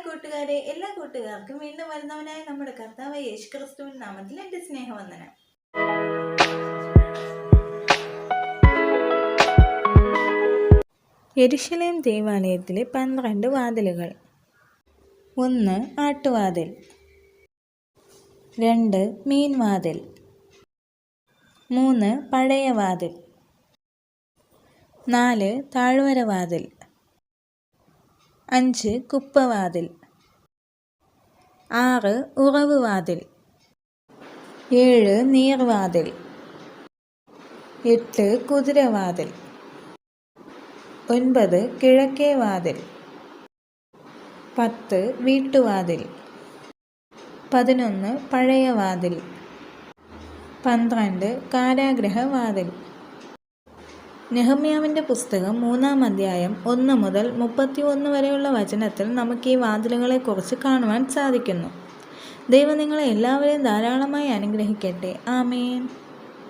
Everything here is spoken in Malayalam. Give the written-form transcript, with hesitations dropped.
കൂട്ടുകാരെ, എല്ലാ കൂട്ടുകാർക്കും വീണ്ടും വരുന്നവനായ നമ്മുടെ കർത്താവായ യേശുക്രിസ്തുവിന്റെ നാമത്തിൽ എൻ്റെ സ്നേഹവന്ദനം. യെരുശലേം ദേവാലയത്തിലെ 12 വാതിലുകൾ. 1. ആട്ടുവാതിൽ. 2. മീൻവാതിൽ. 3. പഴയ വാതിൽ. 4. താഴ്വര വാതിൽ. 5. കുപ്പവാതിൽ. 6. ഉറവ് വാതിൽ. 7. നീർവാതിൽ. 8. കുതിരവാതിൽ. 9. കിഴക്കേ വാതിൽ. 10. വീട്ടുവാതിൽ. 11. പഴയ വാതിൽ. 12. കാരാഗൃഹവാതിൽ. നെഹമ്യാവിൻ്റെ പുസ്തകം 3-ാം അധ്യായം 1 മുതൽ 31 വരെയുള്ള വചനത്തിൽ നമുക്ക് ഈ വാതിലുകളെക്കുറിച്ച് കാണുവാൻ സാധിക്കുന്നു. ദൈവം നിങ്ങളെ എല്ലാവരെയും ധാരാളമായി അനുഗ്രഹിക്കട്ടെ. ആമേൻ.